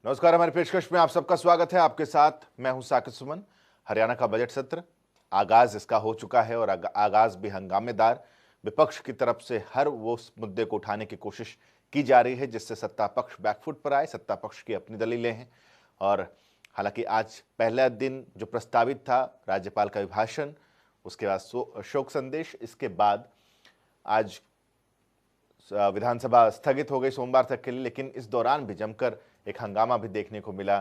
नमस्कार। हमारी पेशकश में आप सबका स्वागत है। आपके साथ मैं हूं साकिब सुमन। हरियाणा का बजट सत्र आगाज इसका हो चुका है और आगाज भी हंगामेदार। विपक्ष की तरफ से हर वो मुद्दे को उठाने की कोशिश की जा रही है जिससे सत्ता पक्ष बैकफुट पर आए। सत्ता पक्ष की अपनी दलीलें हैं और हालांकि आज पहला दिन जो प्रस्तावित था राज्यपाल का अभिभाषण, उसके बाद शोक संदेश, इसके बाद आज विधानसभा स्थगित हो गई सोमवार तक के लिए। लेकिन इस दौरान भी जमकर एक हंगामा भी देखने को मिला,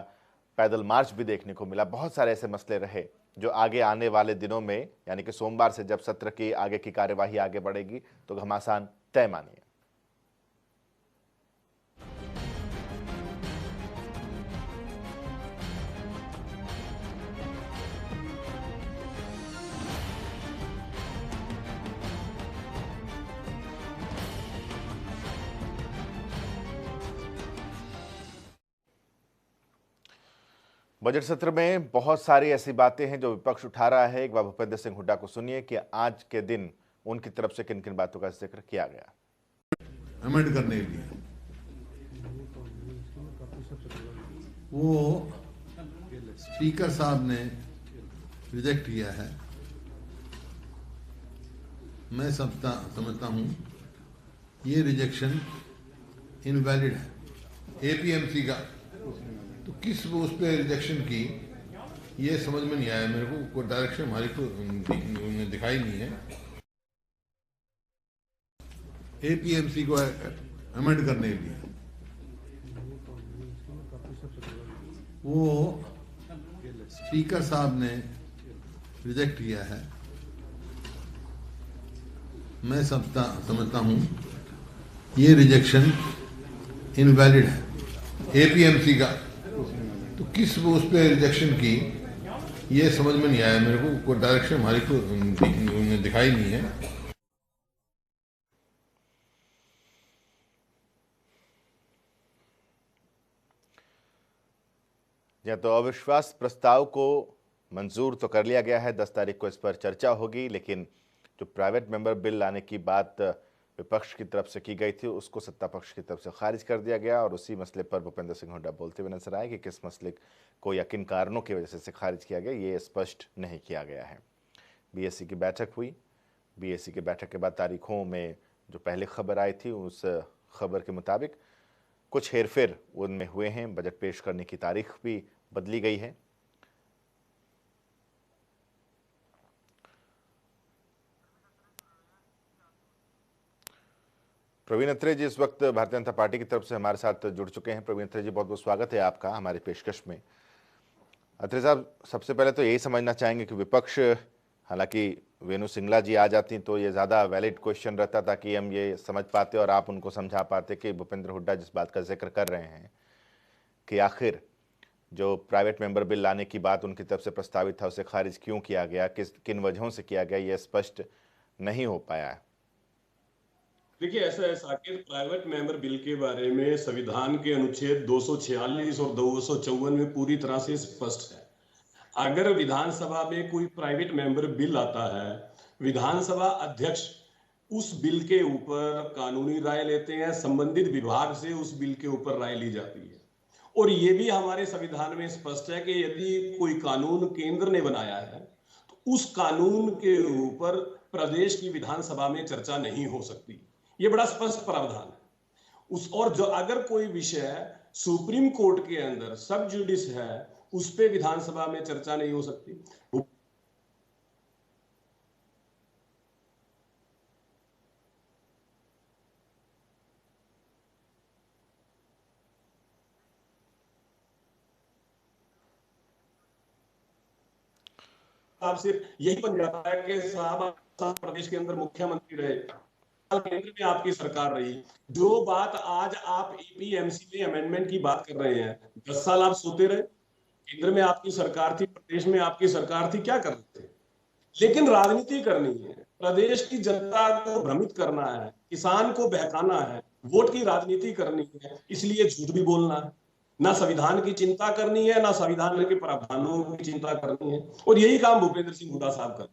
पैदल मार्च भी देखने को मिला। बहुत सारे ऐसे मसले रहे जो आगे आने वाले दिनों में, यानी कि सोमवार से जब सत्र की आगे की कार्यवाही आगे बढ़ेगी तो घमासान तय मानिए। बजट सत्र में बहुत सारी ऐसी बातें हैं जो विपक्ष उठा रहा है। एक बार भूपेंद्र सिंह हुड्डा को सुनिए कि आज के दिन उनकी तरफ से किन किन बातों का जिक्र किया गया। अमेंड करने के लिए वो स्पीकर साहब ने रिजेक्ट किया है। मैं समझता हूं ये रिजेक्शन इनवैलिड है। एपीएमसी का तो किस उस पे रिजेक्शन की ये समझ में नहीं आया मेरे को। कोई डायरेक्शन हमारी को दिखाई नहीं है। एपीएमसी को अमेंड करने के लिए वो स्पीकर साहब ने रिजेक्ट किया है। मैं समझता हूं ये रिजेक्शन इनवैलिड है। एपीएमसी का तो किस उस पे रिजेक्शन की ये समझ में नहीं आया मेरे को। कोई डायरेक्शन हमारी को दिखाई नहीं है। या तो अविश्वास प्रस्ताव को मंजूर तो कर लिया गया है, 10 तारीख को इस पर चर्चा होगी। लेकिन जो प्राइवेट मेंबर बिल लाने की बात विपक्ष की तरफ से की गई थी उसको सत्ता पक्ष की तरफ से खारिज कर दिया गया और उसी मसले पर भूपेंद्र सिंह हुड्डा बोलते हुए नजर आए कि किस मसले को या किन कारणों की वजह से खारिज किया गया ये स्पष्ट नहीं किया गया है। बीएससी की बैठक हुई। बीएससी की बैठक के बाद तारीखों में जो पहले खबर आई थी उस खबर के मुताबिक कुछ हेरफेर उनमें हुए हैं। बजट पेश करने की तारीख भी बदली गई है। प्रवीण अत्रे जी इस वक्त भारतीय जनता पार्टी की तरफ से हमारे साथ जुड़ चुके हैं। प्रवीण अत्रे जी, बहुत बहुत स्वागत है आपका हमारी पेशकश में। अत्रे साहब, सबसे पहले तो यही समझना चाहेंगे कि विपक्ष, हालांकि वेणु सिंगला जी आ जाती तो ये ज़्यादा वैलिड क्वेश्चन रहता ताकि हम ये समझ पाते और आप उनको समझा पाते कि भूपेंद्र हुड्डा जिस बात का जिक्र कर रहे हैं कि आखिर जो प्राइवेट मेंबर बिल लाने की बात उनकी तरफ से प्रस्तावित था उसे खारिज क्यों किया गया, किन वजहों से किया गया, ये स्पष्ट नहीं हो पाया है। देखिए, ऐसा है साकिब, प्राइवेट मेंबर बिल के बारे में संविधान के अनुच्छेद 246 और 254 में पूरी तरह से स्पष्ट है। अगर विधानसभा में कोई प्राइवेट मेंबर बिल आता है, विधानसभा अध्यक्ष उस बिल के ऊपर कानूनी राय लेते हैं। संबंधित विभाग से उस बिल के ऊपर राय ली जाती है और ये भी हमारे संविधान में स्पष्ट है कि यदि कोई कानून केंद्र ने बनाया है तो उस कानून के ऊपर प्रदेश की विधानसभा में चर्चा नहीं हो सकती। ये बड़ा स्पष्ट प्रावधान है उस। और जो अगर कोई विषय सुप्रीम कोर्ट के अंदर सब जुडिस है उस पे विधानसभा में चर्चा नहीं हो सकती। आपसे यही बन जाता है कि साहब प्रदेश के अंदर मुख्यमंत्री रहे, केंद्र में आपकी सरकार रही। जो बात आज आप एपीएमसी में अमेंडमेंट की बात कर रहे हैं, 10 साल आप सोते रहे। केंद्र में आपकी सरकार थी, प्रदेश में आपकी सरकार थी, क्या कर रहे थे? लेकिन राजनीति करनी है, प्रदेश की जनता को भ्रमित करना है, किसान को बहकाना है, वोट की राजनीति करनी है, इसलिए झूठ भी बोलना है। ना संविधान की चिंता करनी है, ना संविधान के प्रावधानों की चिंता करनी है। और यही काम भूपेंद्र सिंह हुड्डा साहब कर।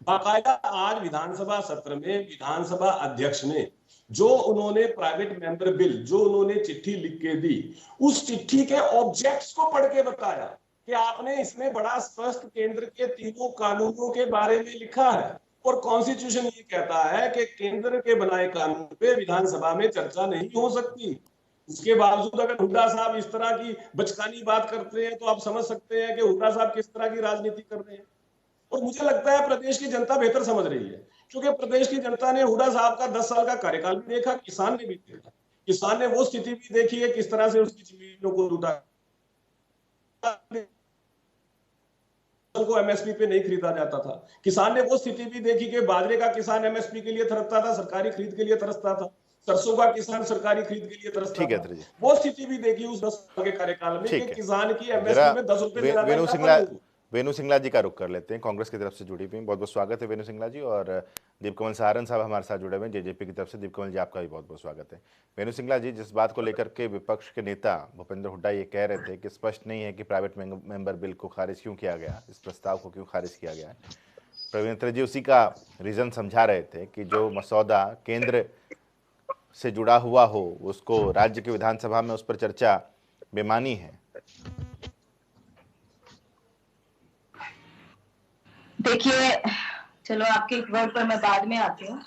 बाकायदा आज विधानसभा सत्र में विधानसभा अध्यक्ष ने जो उन्होंने प्राइवेट मेंबर बिल जो उन्होंने चिट्ठी लिख के दी, उस चिट्ठी के ऑब्जेक्ट्स को पढ़ के बताया कि आपने इसमें बड़ा स्पष्ट केंद्र के तीनों कानूनों के बारे में लिखा है और कॉन्स्टिट्यूशन ये कहता है कि केंद्र के बनाए कानून पे विधानसभा में चर्चा नहीं हो सकती। उसके बावजूद अगर हुड्डा साहब इस तरह की बचकानी बात करते हैं तो आप समझ सकते हैं कि हुड्डा साहब किस तरह की राजनीति कर रहे हैं। और मुझे लगता है प्रदेश की जनता बेहतर समझ रही है, क्योंकि प्रदेश की जनता ने हुड्डा साहब का 10 साल का कार्यकाल भी देखा, किसान ने भी देखा। किसान ने वो स्थिति भी देखी है किस तरह से उसकी जमीनों को लूटा, को एमएसपी पे नहीं खरीदा जाता था। किसान ने वो स्थिति भी देखी कि बाजरे का किसान एमएसपी के लिए तरसता था, सरकारी खरीद के लिए तरसता था। सरसों का किसान सरकारी खरीद के लिए तरसता था। वो स्थिति भी देखी उस 10 साल के कार्यकाल में कि किसान की एमएसपी में 10 रुपए। वेणु सिंगला जी का रुख कर लेते हैं, कांग्रेस की तरफ से जुड़ी हुई। बहुत बहुत स्वागत है वेणु सिंगला जी। और दीपकमल सहारण साहब हमारे साथ जुड़े हुए हैं जेजेपी की तरफ से। दीपकमल जी, आपका भी बहुत बहुत स्वागत है। वेणु सिंगला जी, जिस बात को लेकर के विपक्ष के नेता भूपेंद्र हुड्डा ये कह रहे थे कि स्पष्ट नहीं है कि प्राइवेट मेंबर बिल को खारिज क्यों किया गया, इस प्रस्ताव को क्यों खारिज किया गया है, प्रवीण अत्रे जी उसी का रीजन समझा रहे थे कि जो मसौदा केंद्र से जुड़ा हुआ हो उसको राज्य की विधानसभा में उस पर चर्चा बेमानी है। देखिए, चलो आपके एक वर्ड पर मैं बाद में आती हूँ।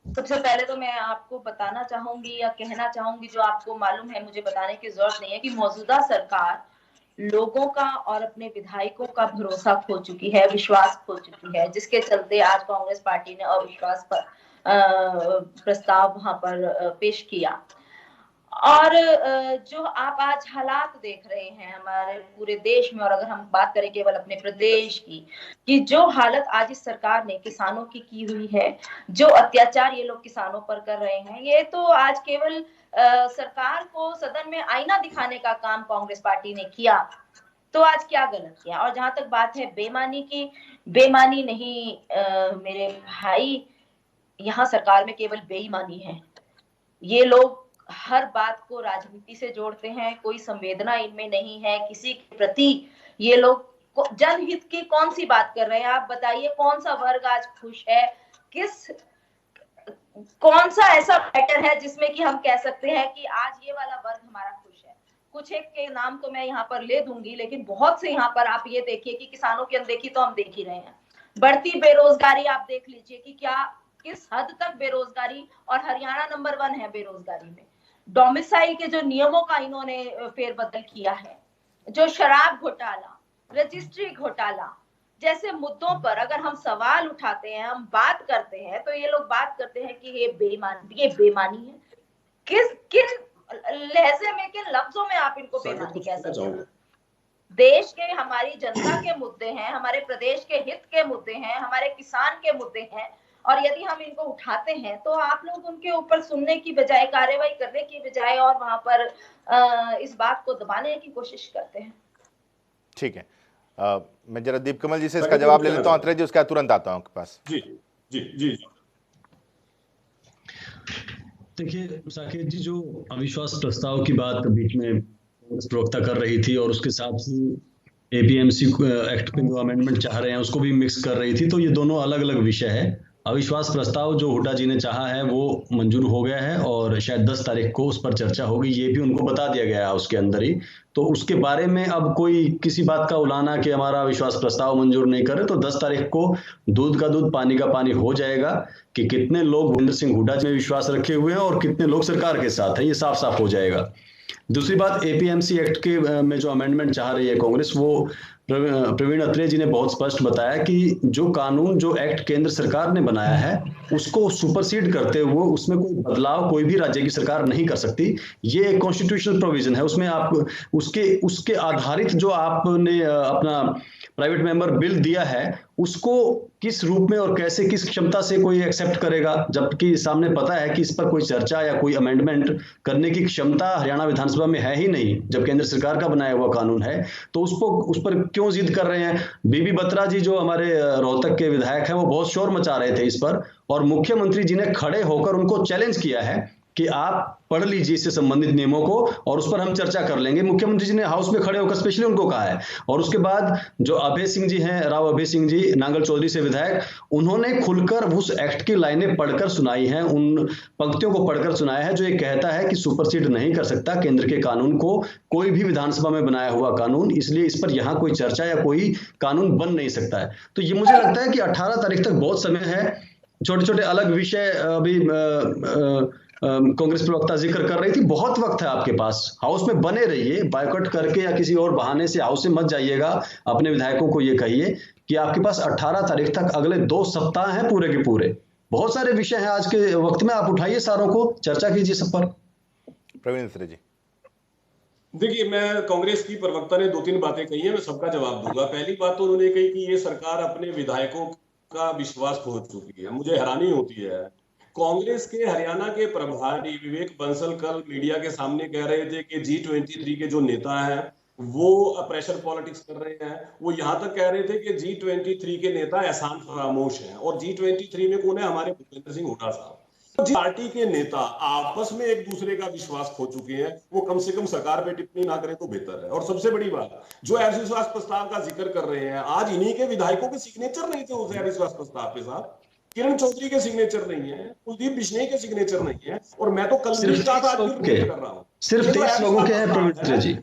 सबसे पहले तो मैं आपको बताना चाहूंगी या कहना चाहूंगी, जो आपको मालूम है, मुझे बताने की जरूरत नहीं है, कि मौजूदा सरकार लोगों का और अपने विधायकों का भरोसा खो चुकी है, विश्वास खो चुकी है, जिसके चलते आज कांग्रेस पार्टी ने अविश्वास पर प्रस्ताव वहां पर पेश किया। और जो आप आज हालात देख रहे हैं हमारे पूरे देश में, और अगर हम बात करें केवल अपने प्रदेश की, कि जो हालत आज इस सरकार ने किसानों की हुई है, जो अत्याचार ये लोग किसानों पर कर रहे हैं, ये तो आज केवल सरकार को सदन में आईना दिखाने का काम कांग्रेस पार्टी ने किया, तो आज क्या गलत किया। और जहां तक बात है बेईमानी की, बेईमानी नहीं मेरे भाई, यहाँ सरकार में केवल बेईमानी है। ये लोग हर बात को राजनीति से जोड़ते हैं, कोई संवेदना इनमें नहीं है किसी के प्रति। ये लोग जनहित की कौन सी बात कर रहे हैं, आप बताइए, कौन सा वर्ग आज खुश है, कौन सा ऐसा मैटर है जिसमें कि हम कह सकते हैं कि आज ये वाला वर्ग हमारा खुश है। कुछ एक के नाम तो मैं यहाँ पर ले दूंगी, लेकिन बहुत से यहाँ पर आप ये देखिए कि किसानों की अनदेखी तो हम देख ही रहे हैं। बढ़ती बेरोजगारी आप देख लीजिए कि क्या किस हद तक बेरोजगारी, और हरियाणा नंबर 1 है बेरोजगारी में। डोमिसाइल के जो नियमों का इन्होंने फेरबदल किया है, जो शराब घोटाला, रजिस्ट्री घोटाला जैसे मुद्दों पर अगर हम सवाल उठाते हैं, हम बात करते हैं, तो ये लोग बात करते हैं कि ये बेईमानी है। किस लहजे में, किन लफ्जों में आप इनको बेईमानी कह सकते हैं? देश के, हमारी जनता के मुद्दे हैं, हमारे प्रदेश के हित के मुद्दे हैं, हमारे किसान के मुद्दे हैं, और यदि हम इनको उठाते हैं तो आप लोग उनके ऊपर सुनने की बजाय, कार्रवाई करने की बजाय, और वहां पर इस बात को दबाने की कोशिश करते हैं। ठीक है, मैं जरा दीपकमल जी से इसका जवाब ले लेता हूँ। अत्रे जी, उसका तुरंत आता हूँ आपके पास। जी जी जी जी। देखिए साकेत जी, जो अविश्वास प्रस्ताव की बात बीच में प्रवक्ता कर रही थी, और उसके साथ ही एपीएमसी एक्ट पे जो अमेंडमेंट चाह रहे हैं उसको भी मिक्स कर रही थी, तो ये दोनों अलग अलग विषय है। अविश्वास प्रस्ताव जो हुड्डा जी ने चाहा है वो मंजूर हो गया है, और शायद 10 तारीख को उस पर चर्चा होगी, ये भी उनको बता दिया गया है उसके अंदर ही। तो उसके बारे में अब कोई किसी बात का उलाना कि हमारा अविश्वास प्रस्ताव मंजूर नहीं करे, तो 10 तारीख को दूध का दूध पानी का पानी हो जाएगा कि कितने लोग भूपेंद्र सिंह हुड्डा में विश्वास रखे हुए हैं और कितने लोग सरकार के साथ है, ये साफ साफ हो जाएगा। दूसरी बात, एपीएमसी एक्ट के में जो अमेंडमेंट चाह रही है कांग्रेस, वो प्रवीण अत्रे जी ने बहुत स्पष्ट बताया कि जो कानून, जो एक्ट केंद्र सरकार ने बनाया है, उसको सुपरसीड करते हुए उसमें कोई बदलाव कोई भी राज्य की सरकार नहीं कर सकती। ये एक कॉन्स्टिट्यूशनल प्रोविजन है, उसमें आप उसके आधारित जो आपने अपना प्राइवेट मेंबर बिल दिया है, उसको किस रूप में और कैसे, किस क्षमता से कोई एक्सेप्ट करेगा, जबकि सामने पता है कि इस पर कोई चर्चा या कोई अमेंडमेंट करने की क्षमता हरियाणा विधानसभा में है ही नहीं, जब केंद्र सरकार का बनाया हुआ कानून है। तो उस पर क्यों जिद कर रहे हैं? बीबी बत्रा जी जो हमारे रोहतक के विधायक हैं, वो बहुत शोर मचा रहे थे इस पर, और मुख्यमंत्री जी ने खड़े होकर उनको चैलेंज किया है कि आप पढ़ लीजिए इससे संबंधित नियमों को और उस पर हम चर्चा कर लेंगे। मुख्यमंत्री जी ने हाउस में खड़े होकर स्पेशली उनको कहा है। और उसके बाद जो अभय सिंह जी हैं, राव अभय सिंह जी, नांगल चौधरी से विधायक, उन्होंने खुलकर उस एक्ट की लाइनें पढ़कर सुनाई हैं, उन पंक्तियों को पढ़कर सुनाया है जो ये कहता है कि सुपरसीड नहीं कर सकता केंद्र के कानून को कोई भी विधानसभा में बनाया हुआ कानून, इसलिए इस पर यहाँ कोई चर्चा या कोई कानून बन नहीं सकता है। तो ये मुझे लगता है कि 18 तारीख तक बहुत समय है। छोटे छोटे अलग विषय अभी कांग्रेस प्रवक्ता जिक्र कर रही थी, बहुत वक्त है आपके पास, हाउस में बने रहिए, बायकॉट करके या किसी और बहाने से हाउस से मत जाइएगा। अपने विधायकों को ये कहिए कि आपके पास 18 तारीख तक अगले 2 सप्ताह हैं पूरे के पूरे। बहुत सारे विषय हैं आज के वक्त में, आप उठाइए सारों को, चर्चा कीजिए सब पर। प्रवीण मिश्रा जी। देखिए, मैं कांग्रेस की प्रवक्ता ने 2-3 बातें कही हैं, मैं सबका जवाब दूंगा। पहली बात तो उन्होंने कही कि ये सरकार अपने विधायकों का विश्वास खो चुकी है। मुझे हैरानी होती है, कांग्रेस के हरियाणा के प्रभारी विवेक बंसल कल मीडिया के सामने कह रहे थे कि G23 के जो नेता हैं वो प्रेशर पॉलिटिक्स कर रहे हैं। वो यहां तक कह रहे थे कि G23 के नेता एहसान फरामोश हैं। और G23 में कौन है? हमारे भूपेंद्र सिंह हुड्डा साहब। पार्टी के नेता आपस में एक दूसरे का विश्वास खो चुके हैं, वो कम से कम सरकार पे टिप्पणी ना करें तो बेहतर है। और सबसे बड़ी बात, जो अविश्वास प्रस्ताव का जिक्र कर रहे हैं, आज इन्हीं के विधायकों के सिग्नेचर नहीं थे उस अविश्वास प्रस्ताव के साथ। किरण चौधरी के सिग्नेचर नहीं है, कुलदीप बिश्नोई के सिग्नेचर नहीं है। और मैं तो कल भी कहा था, आज भी रिपीट कर रहा हूं, सिर्फ 23 लोगों के हैं पवित्र जी।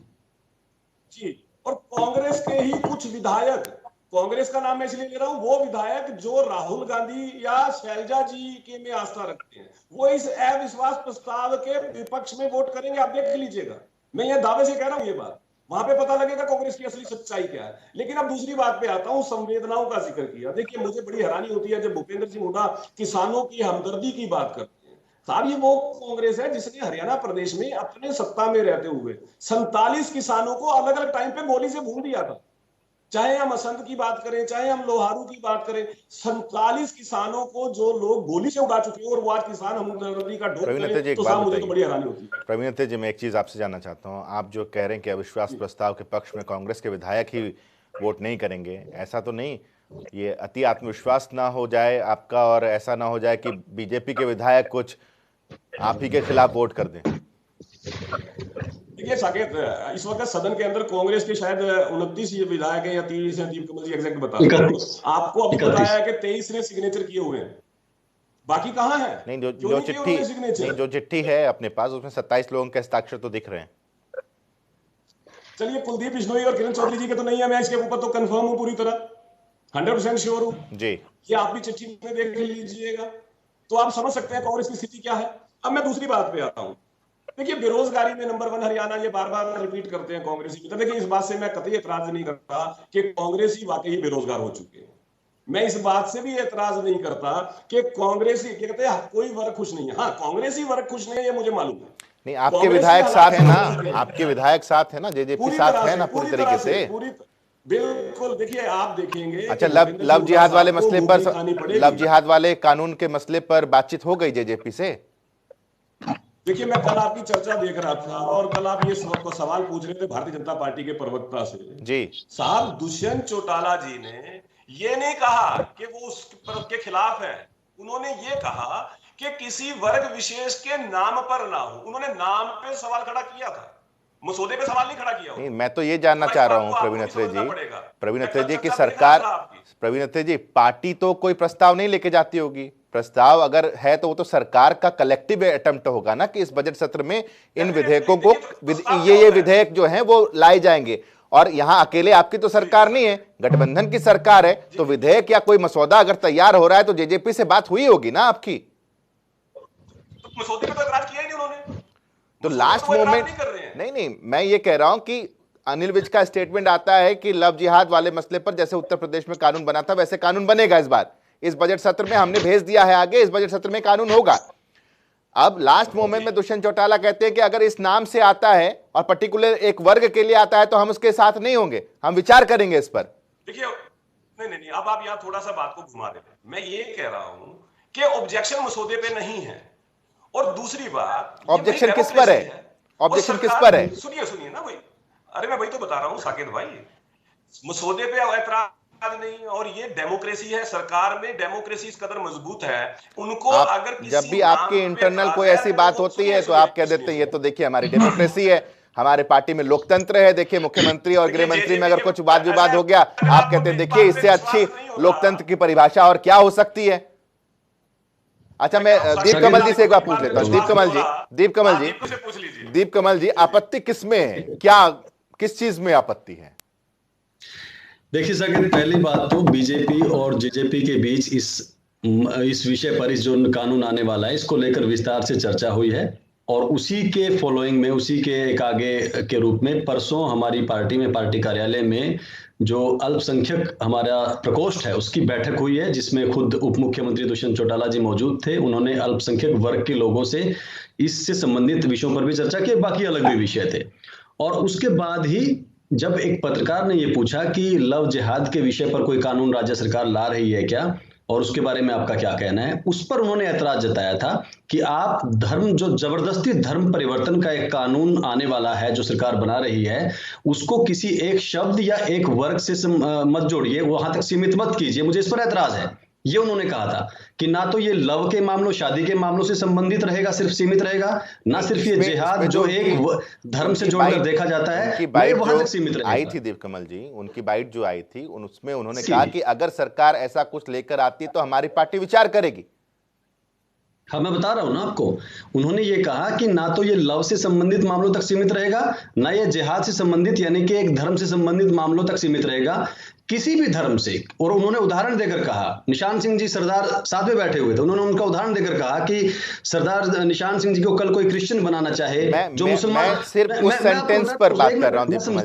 और कांग्रेस के ही कुछ विधायक, कांग्रेस का नाम मैं इसलिए ले रहा हूं, वो विधायक जो राहुल गांधी या शैलजा जी के में आस्था रखते हैं, वो इस अविश्वास प्रस्ताव के विपक्ष में वोट करेंगे। आप देख लीजिएगा, मैं ये दावे से कह रहा हूं ये बात, वहां पे पता लगेगा कांग्रेस की असली सच्चाई क्या है। लेकिन अब दूसरी बात पे आता हूं, संवेदनाओं का जिक्र किया। देखिए, मुझे बड़ी हैरानी होती है जब भूपेंद्र सिंह हुड्डा किसानों की हमदर्दी की बात करते हैं। साहब, ये वो कांग्रेस है जिसने हरियाणा प्रदेश में अपने सत्ता में रहते हुए 47 किसानों को अलग अलग टाइम पे गोली से भून दिया था। चाहे हम असंत की बात करें, चाहे हम लोहारू की बात करें, 47 किसानों को जो लोग गोली से उड़ा चुके हैं और वो आज किसान हमदर्दी का ढोल करें, तो साहब मुझे तो बड़ी हैरानी होती है। प्रवीण जी, मैं एक चीज आपसे जानना चाहता हूं, आप जो कह रहे हैं कि अविश्वास प्रस्ताव के पक्ष में कांग्रेस के विधायक ही वोट नहीं करेंगे, ऐसा तो नहीं, ये अति आत्मविश्वास ना हो जाए आपका और ऐसा ना हो जाए कि बीजेपी के विधायक कुछ आप ही के खिलाफ वोट कर दें? देखिए साकेत, इस वक्त सदन के अंदर कांग्रेस के शायद 29 विधायक हैं या 30 हैं, दीप कमल जी एग्जैक्ट बता रहे हैं। आपको अभी बताया है कि 23 ने सिग्नेचर किए हुए हैं, बाकी कहां है? नहीं, जो चिट्ठी है अपने पास उसमें 27 लोगों के हस्ताक्षर तो दिख रहे हैं। चलिए, कुलदीप बिश्नोई और किरण चौधरी जी के तो नहीं है, मैं इसके ऊपर तो कंफर्म हूं, पूरी तरह 100% श्योर हूं जी। ये आप भी चिट्ठी में देख लीजिएगा तो आप समझ सकते हैं कांग्रेस की स्थिति क्या है। अब मैं दूसरी बात पे आता हूं। देखिए, बेरोजगारी में नंबर 1 हरियाणा, ये बार बार रिपीट करते हैं कांग्रेसी। देखिए, इस बात से मैं कतई एतराज नहीं करता कि कांग्रेसी वाकई बेरोजगार हो चुके हैं। मैं इस बात से भी एतराज नहीं करता कि कांग्रेसी, क्या कहते हैं, कोई वर्ग खुश नहीं है। हाँ, कांग्रेसी वर्ग खुश नहीं है, ये मुझे मालूम है। नहीं, आपके विधायक साथ है ना, आपके विधायक साथ है ना, जेजेपी साथ है ना पूरी तरीके से। बिल्कुल, देखिए आप देखेंगे। अच्छा, लव जिहाद वाले मसले पर, लव जिहाद वाले कानून के मसले पर बातचीत हो गई जेजेपी से? देखिए, मैं कल आपकी चर्चा देख रहा था और कल आप ये सवाल पूछ रहे थे भारतीय जनता पार्टी के प्रवक्ता से जी। साहब, दुष्यंत चौटाला जी ने ये नहीं कहा कि वो उसके खिलाफ है, उन्होंने ये कहा कि किसी वर्ग विशेष के नाम पर ना हो। उन्होंने नाम पे सवाल खड़ा किया था, मसौदे पे सवाल नहीं खड़ा किया। नहीं, मैं तो ये जानना चाह रहा हूं प्रवीण अत्रे जी की सरकार, प्रवीण अत्रे जी, पार्टी तो कोई प्रस्ताव नहीं लेके जाती होगी, प्रस्ताव अगर है तो वो तो सरकार का कलेक्टिव अटेम्प्ट होगा ना कि इस बजट सत्र में इन विधेयकों को, ये विधेयक जो हैं वो लाए जाएंगे। और यहां अकेले आपकी तो सरकार नहीं है, गठबंधन की सरकार है, तो विधेयक या कोई मसौदा अगर तैयार हो रहा है तो जेजेपी से बात हुई होगी ना आपकी। मसौदे पे तो एतराज किया ही नहीं उन्होंने, तो लास्ट मोमेंट नहीं, मैं ये कह रहा हूं कि अनिल विज का स्टेटमेंट आता है कि लव जिहाद वाले मसले पर जैसे उत्तर प्रदेश में कानून बना था वैसे कानून बनेगा इस बार, इस बजट सत्र में हमने भेज दिया है आगे, इस बजट सत्र में कानून होगा। अब लास्ट मोमेंट में दुष्यंत चौटाला कहते हैं कि अगर इस नाम से आता है और पर्टिकुलर एक वर्ग के लिए आता है तो हम उसके साथ नहीं होंगे, हम विचार करेंगे इस पर। देखिए, नहीं, अब आप यहाँ थोड़ा सा बात को घुमा देते हैं। मैं ये कह रहा हूं कि ऑब्जेक्शन मसौदे पे नहीं है। और दूसरी बात, ऑब्जेक्शन किस पर है? ऑब्जेक्शन किस पर है? सुनिए ना भाई, अरे मैं वही तो बता रहा हूं साकेत भाई, मसौदे पे ऐतराज नहीं, और ये डेमोक्रेसी है, सरकार में डेमोक्रेसी इस कदर मजबूत है, उनको अगर किसी जब भी आपके इंटरनल कोई ऐसी बात होती है तो आप कह देते हैं ये तो देखिए हमारी डेमोक्रेसी है, हमारे पार्टी में लोकतंत्र है, देखिए मुख्यमंत्री और गृह मंत्री में अगर कुछ वाद विवाद हो गया आप कहते हैं देखिए इससे अच्छी लोकतंत्र की परिभाषा और क्या हो सकती है। अच्छा, मैं दीप कमल जी से एक बार पूछ लेता हूं। दीप कमल जी, आपत्ति किसमें है, क्या किस चीज में आपत्ति है? देखिए साकिब, पहली बात तो बीजेपी और जेजेपी के बीच इस विषय पर, इस जो कानून आने वाला है इसको लेकर विस्तार से चर्चा हुई है, और उसी के फॉलोइंग में, उसी के एक आगे के रूप में परसों हमारी पार्टी में, पार्टी कार्यालय में जो अल्पसंख्यक हमारा प्रकोष्ठ है उसकी बैठक हुई है, जिसमें खुद उप मुख्यमंत्री दुष्यंत चौटाला जी मौजूद थे। उन्होंने अल्पसंख्यक वर्ग के लोगों से इससे संबंधित विषयों पर भी चर्चा की, बाकी अलग भी विषय थे। और उसके बाद ही जब एक पत्रकार ने ये पूछा कि लव जिहाद के विषय पर कोई कानून राज्य सरकार ला रही है क्या, और उसके बारे में आपका क्या कहना है, उस पर उन्होंने ऐतराज जताया था कि आप जो जबरदस्ती धर्म परिवर्तन का एक कानून आने वाला है जो सरकार बना रही है, उसको किसी एक शब्द या एक वर्ग से मत जोड़िए, वहां तक सीमित मत कीजिए, मुझे इस पर ऐतराज है। ये उन्होंने कहा था कि ना तो ये लव के मामलों, शादी के मामलों से संबंधित रहेगा, सिर्फ सीमित रहेगा, ना सिर्फ ये जिहाद जो एक धर्म से जोड़कर देखा जाता है, वहां तक सीमित रहेगा। आई थी दीप कमल जी, उनकी बाइट जो आई थी उसमें उन्होंने कहा कि अगर सरकार ऐसा कुछ लेकर आती तो हमारी पार्टी विचार करेगी। हाँ, मैं बता रहा हूं ना आपको, उन्होंने ये कहा कि ना तो ये लव से संबंधित मामलों तक सीमित रहेगा, ना ये जिहाद से संबंधित यानी कि एक धर्म से संबंधित मामलों तक सीमित रहेगा, किसी भी धर्म से। और उन्होंने उदाहरण देकर कहा, निशान सिंह जी सरदार साथ में बैठे हुए थे, उन्होंने उनका उदाहरण देकर कहा कि सरदार निशान सिंह जी को कल कोई क्रिश्चियन बनाना चाहे, जो मुसलमान, सिर्फ उस सेंटेंस पर बात कर रहा हूं दीप कमल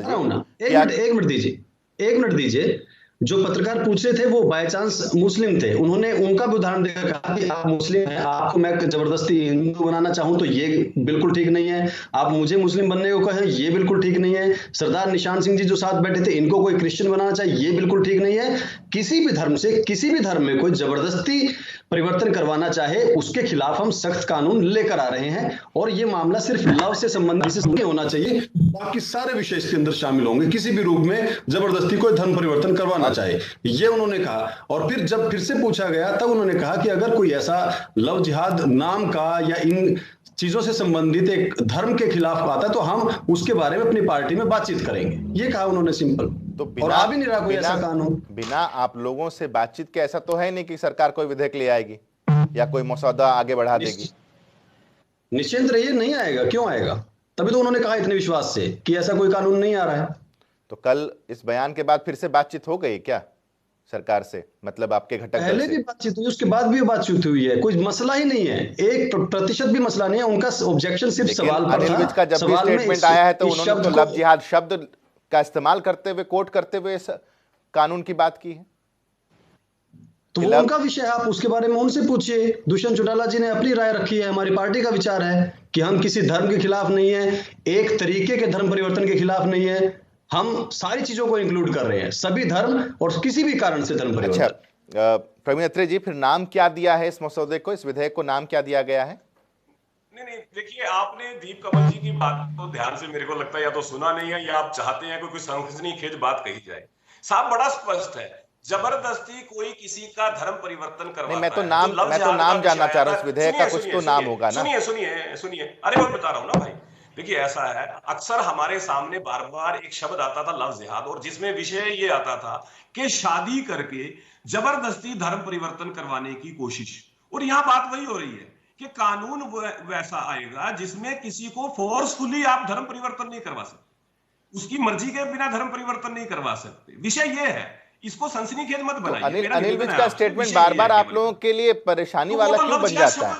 जी। एक मिनट दीजिए। जो पत्रकार पूछ रहे थे वो बाय चांस मुस्लिम थे, उन्होंने उनका भी उदाहरण देकर कहा कि आप मुस्लिम हैं, आपको मैं जबरदस्ती हिंदू बनाना चाहूं तो ये बिल्कुल ठीक नहीं है, आप मुझे मुस्लिम बनने को कहें ये बिल्कुल ठीक नहीं है, सरदार निशान सिंह जी जो साथ बैठे थे इनको कोई क्रिश्चियन बनाना चाहिए ये बिल्कुल ठीक नहीं है। किसी भी धर्म से, किसी भी धर्म में कोई जबरदस्ती परिवर्तन करवाना चाहे उसके खिलाफ हम सख्त कानून लेकर आ रहे हैं, और ये मामला सिर्फ लव से संबंधित नहीं होना चाहिए, बाकी सारे विषय इसके अंदर शामिल होंगे, किसी भी रूप में जबरदस्ती कोई धर्म परिवर्तन करवाना चाहे, ये उन्होंने कहा। और फिर जब फिर से पूछा गया तब उन्होंने कहा कि अगर कोई ऐसा लव जिहाद नाम का या इन चीजों से संबंधित एक धर्म के खिलाफ आता है तो हम उसके बारे में अपनी पार्टी में बातचीत करेंगे, ये कहा उन्होंने सिंपल। तो और आ भी नहीं रहा कोई ऐसा कानून, बिना आप लोगों से बातचीत के ऐसा तो है नहीं कि सरकार कोई विधेयक ले आएगी या कोई मसौदा आगे बढ़ा देगी। निश्चिंत रहिए, नहीं आएगा, क्यों आएगा, तभी तो उन्होंने कहा इतने विश्वास से कि ऐसा कोई कानून नहीं आ रहा है। तो कल इस बयान के बाद फिर से बातचीत हो गई क्या सरकार से, मतलब आपके घटक दल से? पहले भी बातचीत हुई, उसके बाद भी बातचीत हुई है, कोई मसला ही नहीं है, 1% भी मसला नहीं है। उनका ऑब्जेक्शन सिर्फ सवाल पर अनिल विज का जब भी स्टेटमेंट आया है तो उन्होंने तो लव जिहाद शब्द का इस्तेमाल करते हुए, कोट करते हुए इस कानून की बात की है। तो वो उनका विषय है, आप उसके बारे में उनसे पूछिए। दुष्यंत चौटाला जी ने अपनी राय रखी है, हमारी पार्टी का विचार है कि हम किसी धर्म के खिलाफ नहीं है, एक तरीके के धर्म परिवर्तन के खिलाफ नहीं है, हम सारी चीजों को इंक्लूड कर रहे हैं, सभी धर्म और किसी भी कारण से धर्म परिवर्तन। अच्छा, प्रवीण अत्रे जी, फिर नाम क्या दिया है इस मसौदे को, इस विधेयक को नाम क्या दिया गया है? नहीं, देखिए, आपने दीप कमल जी की बात को ध्यान से मेरे को लगता है या तो सुना नहीं है या आप चाहते हैं कोई सनसनीखेज बात कही जाए। साहब बड़ा स्पष्ट है, जबरदस्ती कोई किसी का धर्म परिवर्तन करवाता है। मैं तो नाम जानना चाह रहा हूं, इस विधेयक का कुछ तो नाम होगा ना। सुनिए, अरे मैं बता रहा हूं ना भाई। देखिए, ऐसा है, अक्सर हमारे सामने बार बार एक शब्द आता था लव जिहाद, और जिसमें विषय ये आता था कि शादी करके जबरदस्ती धर्म परिवर्तन करवाने की कोशिश। और यहां बात वही हो रही है कि कानून वैसा आएगा जिसमें किसी को फोर्सफुली आप धर्म परिवर्तन नहीं करवा सकते, उसकी मर्जी के बिना धर्म परिवर्तन नहीं करवा सकते। विषय ये है, इसको सनसनीखेज मत बनाइए। अनिल विज का स्टेटमेंट बार बार आप लोगों के लिए परेशानी वाला क्यों बन जाता है?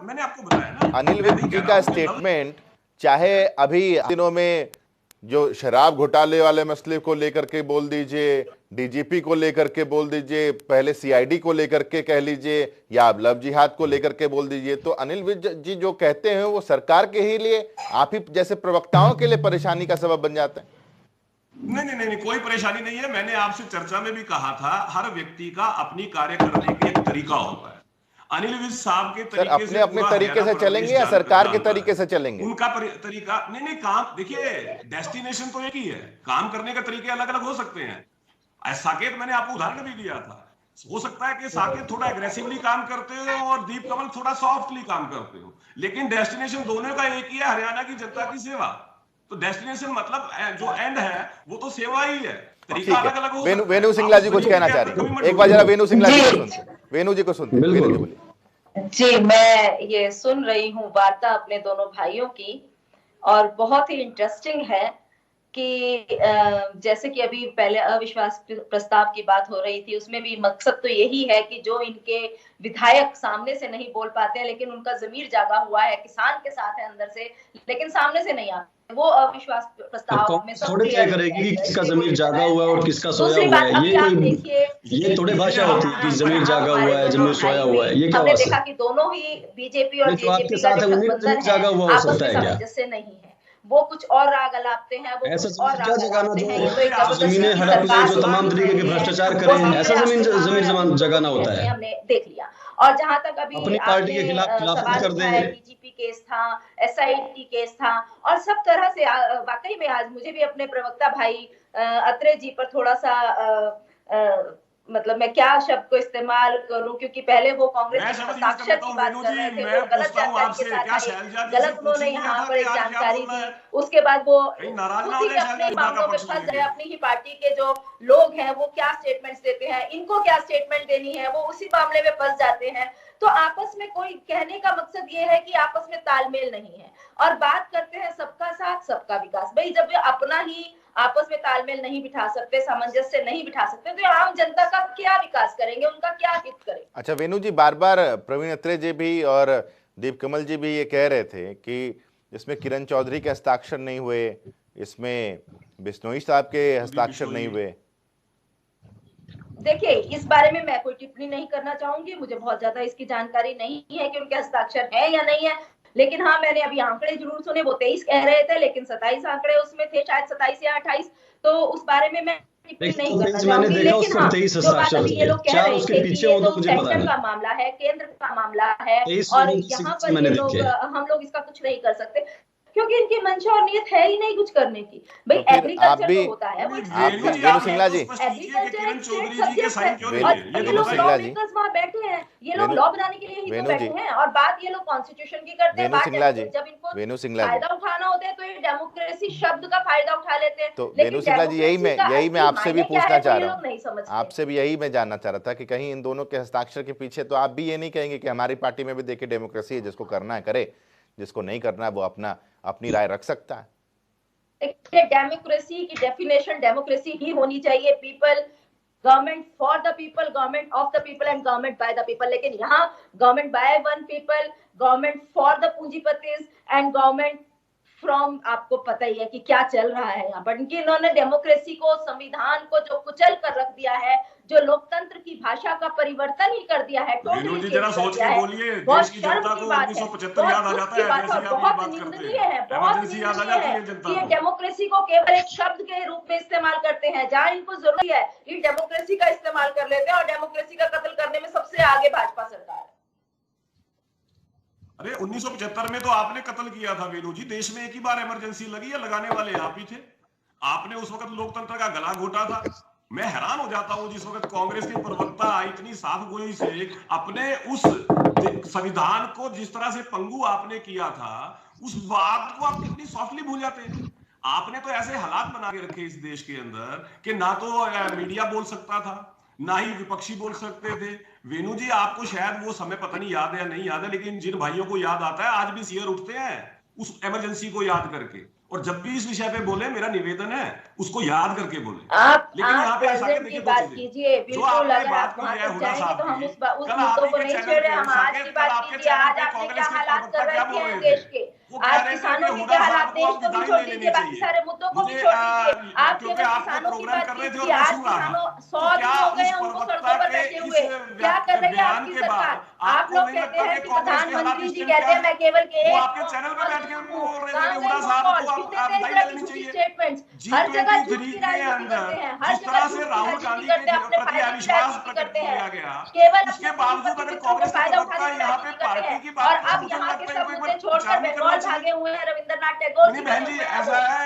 मैंने आपको बताया ना, अनिल विज जी का स्टेटमेंट, चाहे अभी दिनों में जो शराब घोटाले वाले मसले को लेकर के बोल दीजिए, डीजीपी को लेकर के बोल दीजिए, पहले सीआईडी को लेकर के कह लीजिए, या अब लव जिहाद को लेकर के बोल दीजिए, तो अनिल विज जी जो कहते हैं वो सरकार के ही लिए, आप ही जैसे प्रवक्ताओं के लिए परेशानी का सबब बन जाता है। नहीं, कोई परेशानी नहीं है। मैंने आपसे चर्चा में भी कहा था, हर व्यक्ति का अपनी कार्य करने का एक तरीका होता है। अनिल विज साहब के तरीके अपने तरीके से चलेंगे या सरकार के तरीके से चलेंगे? उनका तरीका नहीं, काम देखिए, डेस्टिनेशन तो एक ही है, काम करने के तरीके अलग अलग हो सकते हैं। साकेत मैंने आपको उदाहरण भी दिया था, हो सकता है कि साकेत थोड़ा एग्रेसिवली काम करते हो और दीप कमल थोड़ा सॉफ्टली काम करते हो, लेकिन डेस्टिनेशन दोनों का एक ही है, हरियाणा की जनता की सेवा। तो डेस्टिनेशन मतलब जो एंड है वो तो सेवा ही है, तरीका अलग अलग हो सकता है। वेणु सिंगला जी कुछ कहना चाह रही है, एक बार जरा वेणु सिंगला जी को सुनते, वेणु जी को सुनते, वेणु जी बोलिए। जी, मैं ये सुन रही हूँ वार्ता अपने दोनों भाइयों की, और बहुत ही इंटरेस्टिंग है कि जैसे कि अभी पहले अविश्वास प्रस्ताव की बात हो रही थी, उसमें भी मकसद तो यही है कि जो इनके विधायक सामने से नहीं बोल पाते हैं लेकिन उनका जमीर जागा हुआ है, किसान के साथ है अंदर से, लेकिन सामने से नहीं आते, वो अविश्वास प्रस्ताव में सब थोड़े तय करेगी कि किसका जमीर जागा हुआ है और किसका सोया हुआ है। ये थोड़े भाषा होती है कि जमीर जागा हुआ है, जमीर सोया हुआ है, ये क्या हमने देखा कि दोनों ही बीजेपी और जेजेपी का जो गठबंधन है आपस में सामंजस्य नहीं है, वो कुछ और राग अलापते हैं, वो कुछ और राग अलापते हैं। ये तो जमीनें हड़प ले जो तमाम तरीके के भ्रष्टाचार करें, ऐसा जमीन जगाना होता है। हमने देख लिया। और जहां तक अभी अपनी पार्टी के खिलाफ कर देंगे, डीजीपी केस था, एसआईटी केस था, और सब तरह से वाकई में आज मुझे भी अपने प्रवक्ता भाई अत्रे जी पर थोड़ा सा मतलब मैं क्या शब्द को इस्तेमाल करूं, क्योंकि पहले वो कांग्रेस के हस्ताक्षर की बात कर रहे थे, वो गलत जानकारी के साथ गलत उन्होंने यहाँ पर एक जानकारी दी, उसके बाद वो उसी के अपने मामलों में फंस गए। अपनी ही पार्टी के जो लोग हैं वो क्या स्टेटमेंट्स देते हैं, इनको क्या स्टेटमेंट देनी है, वो उसी मामले में फंस जाते हैं। तो आपस में कोई कहने का मकसद ये है कि आपस में तालमेल नहीं है, और बात करते हैं सबका साथ सबका विकास। भाई जब वे अपना ही आपस में तालमेल नहीं बिठा सकते, सामंजस्य नहीं बिठा सकते, तो आम जनता का क्या विकास करेंगे, उनका क्या हित करेंगे। अच्छा वेणु जी, बार बार प्रवीण अत्रे जी भी और दीप कमल जी भी ये कह रहे थे कि इसमें किरण चौधरी के हस्ताक्षर नहीं हुए, इसमें बिश्नोई साहब के हस्ताक्षर नहीं हुए। देखिए, इस बारे में मैं कोई टिप्पणी नहीं करना चाहूंगी, मुझे बहुत ज्यादा इसकी जानकारी नहीं है कि उनके हस्ताक्षर है या नहीं है, लेकिन हाँ मैंने अभी आंकड़े जरूर सुने, वो 23 कह रहे थे लेकिन 27 आंकड़े उसमें थे, शायद 27 या 28, तो उस बारे में मैं टिप्पणी नहीं करना चाहूंगी। लेकिन हाँ, जो बात अभी ये लोग कह रहे थे कि ये तो सेंटर का मामला है, केंद्र का मामला है, और यहाँ पर ये लोग हम लोग इसका कुछ नहीं कर सकते क्योंकि इनकी मंशा और नियत है ही नहीं कुछ करने की। भाई एग्रीकल्चर तो होता है, वेणु सिंगला जी, और ये लोग लॉ मेकर्स वहाँ बैठे हैं, ये लोग लॉ बनाने के लिए ही तो बैठे हैं, और बात ये लोग कॉन्स्टिट्यूशन की करते हैं। जब इनको फायदा उठाना होता है तो ये डेमोक्रेसी शब्द का फायदा उठा लेते हैं। तो वेणु सिंगला जी, यही मैं आपसे भी पूछना चाह रहा हूँ, आपसे भी यही मैं जानना चाह रहा था कि कहीं इन दोनों के हस्ताक्षर के पीछे तो आप भी ये नहीं कहेंगे कि हमारी पार्टी में भी देखिए डेमोक्रेसी है, जिसको करना है करे, जिसको नहीं करना है वो अपनी राय रख सकता है। डेमोक्रेसी की डेफिनेशन डेमोक्रेसी ही होनी चाहिए, people, government for the people, government of the people and government by the people. लेकिन यहाँ government by one people, government for the पूंजीपतिज एंड गवर्नमेंट फ्रॉम, आपको पता ही है कि क्या चल रहा है यहाँ पर। इन्होंने डेमोक्रेसी को, संविधान को जो कुचल कर रख दिया है, जो लोकतंत्र की भाषा का परिवर्तन ही कर दिया है, टोटली जरा सोच के बोलिए, देश की जनता को 1975 याद आ जाता है, बहुत निंदनीय है, बहुत निंदनीय है कि ये डेमोक्रेसी को केवल एक शब्द के रूप में इस्तेमाल करते हैं, जहां इनको जरूरी है ये डेमोक्रेसी का इस्तेमाल कर लेते हैं, और डेमोक्रेसी का कत्ल करने में सबसे आगे भाजपा सरकार है। अरे 1975 में तो आपने कत्ल किया था वेणु जी, देश में एक ही बार इमरजेंसी लगी है, लगाने वाले आप ही थे, आपने उस वक्त लोकतंत्र का गला घोटा था। मैं हैरान हो जाता हूं जिस वक्त कांग्रेस के प्रवक्ता इतनी साफ गोई से अपने उस संविधान को जिस तरह से पंगु आपने किया था, उस बात को आप कितनी सॉफ्टली भूल जाते हैं। आपने तो ऐसे हालात बना के रखे इस देश के अंदर कि ना तो मीडिया बोल सकता था, ना ही विपक्षी बोल सकते थे। वेणु जी, आपको शायद वो समय पता नहीं याद है या नहीं याद है, लेकिन जिन भाइयों को याद आता है आज भी सियर उठते हैं उस इमरजेंसी को याद करके, और जब भी इस विषय पे बोले मेरा निवेदन है उसको याद करके बोले। लेकिन यहाँ पे ऐसा की बात कीजिए, बिल्कुल अगर आप वहां तक जाएंगे तो हम उस मुद्दों को नहीं छेड़े, हम आज की बात कीजिए। आज आपने क्या हालात कर रखे हैं देश के, आज किसानों के क्या हालात, देश को भी छोड़ दीजिए, बाकी सारे मुद्दों को भी छोड़ दीजिए, आप केवल किसानों की बात कीजिए। आज किसानों 100 दिन हो गए हैं उनको सड़कों पर बैठे हुए, क्या कर रही है आपकी सरकार? आप लोग कहते हैं कि प्रधानमंत्री जी कहते हैं मैं केवल के स्टेटमेंट्स, हर जगह झूठी राजनीति करते हैं, हर जगह झूठी राजनीति करते हैं, अपने फायदे की राजनीति करते हैं, केवल उसके बावजूद अगर कांग्रेस फायदा उठाने की राजनीति करते हैं। और अब यहाँ के सब मुद्दे छोड़कर बंगाल साल भागे हुए हैं रविंद्रनाथ टैगोर नहीं बहन जी, ऐसा है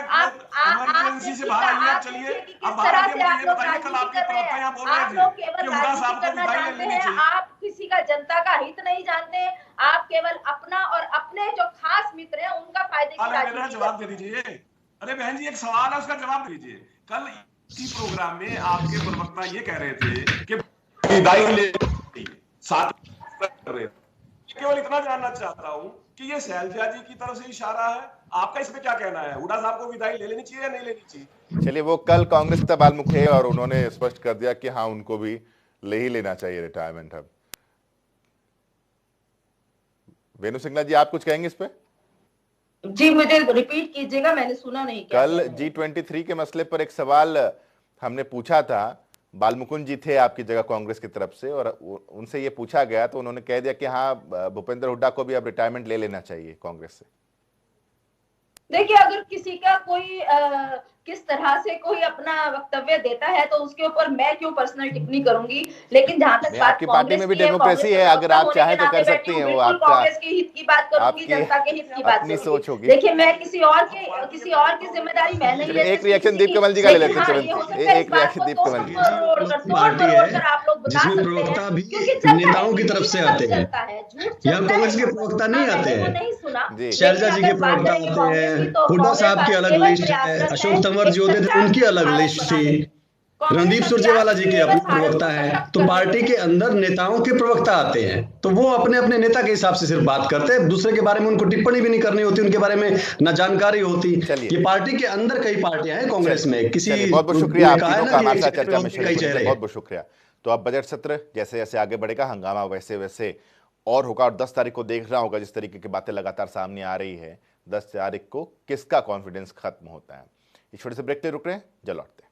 इमरजेंसी से बाहर आइए, आप चलिए। अब बाहर आके मुझे ये बताइए, कल आपके प्रवक्ता यहाँ बोल रहे थे कि हुड्डा साहब को विदाई ले लेनी चाहिए। आप किसी का जनता का हित नहीं जानते, आप केवल अपना और अपने जो खास मित्र हैं उनका फायदे की राजनीति। जवाब दे दीजिए। अरे बहन जी, एक सवाल है, उसका जवाब दीजिए। कल इसी प्रोग्राम में आपके प्रवक्ता ये कह रहे थे कि विदाई ले साथ कर रहे थे। केवल इतना जानना चाहता हूं कि ये शैलजा जी की तरफ से इशारा है, आपका इसमें क्या कहना है? हुड्डा साहब को विदाई ले लेनी चाहिए या नहीं लेनी चाहिए? चलिए, वो कल कांग्रेस के बालमुख थे और उन्होंने स्पष्ट कर दिया कि हाँ, उनको भी ले ही लेना चाहिए रिटायरमेंट। अब वेणु सिंगला जी, आप कुछ कहेंगे इस पे? जी मुझे रिपीट कीजिएगा, मैंने सुना नहीं। कल G23 के मसले पर एक सवाल हमने पूछा था, बालमुकुंद जी थे आपकी जगह कांग्रेस की तरफ से, और उनसे ये पूछा गया तो उन्होंने कह दिया कि हाँ, भूपेंद्र हुड्डा को भी अब रिटायरमेंट ले लेना चाहिए कांग्रेस से। देखिए, अगर किसी का कोई किस तरह से कोई अपना वक्तव्य देता है तो उसके ऊपर मैं क्यों पर्सनल टिप्पणी करूंगी, लेकिन जहां तक बात आपकी पार्टी में भी डेमोक्रेसी है, अगर आप चाहें तो कर सकती हैं। वो आपका कांग्रेस के हित की बात करूंगी, जनता के हित की बात अपनी करूंगी। सोच होगी। देखिए, मैं किसी और की जिम्मेदारी मैं नहीं ले सकती। एक रिएक्शन दीप कमल जी का ले लेते हैं तुरंत। एक रिएक्शन दीप कमल जी। पार्टी है जिसमें प्रवक्ता भी नेताओं की तरफ से आते हैं, यहाँ कांग्रेस के प्रवक्ता नहीं आते हैं। शैलजा जी के प्रवक्ता आते हैं, हुड्डा साहब की अलग लिस्ट है, अशोक तंवर जी होते थे उनकी अलग लिस्ट थी, रणदीप सुरजेवाला जी के अपने प्रवक्ता है। तो पार्टी के अंदर नेताओं के प्रवक्ता आते हैं, तो वो अपने अपने नेता के हिसाब से सिर्फ बात करते हैं, दूसरे के बारे में उनको टिप्पणी भी नहीं करनी होती, उनके बारे में न जानकारी होती। ये पार्टी के अंदर कई पार्टियां हैं कांग्रेस में। किसी बहुत बहुत शुक्रिया हमारे साथ चर्चा में शामिल, बहुत बहुत शुक्रिया। तो अब बजट सत्र जैसे जैसे आगे बढ़ेगा, हंगामा वैसे वैसे और होगा, और 10 तारीख को देखना होगा जिस तरीके की बातें लगातार सामने आ रही है, 10 तारीख को किसका कॉन्फिडेंस खत्म होता है। इस छोटे से ब्रेक पे रुक रहे हैं, जल्द लौटते हैं।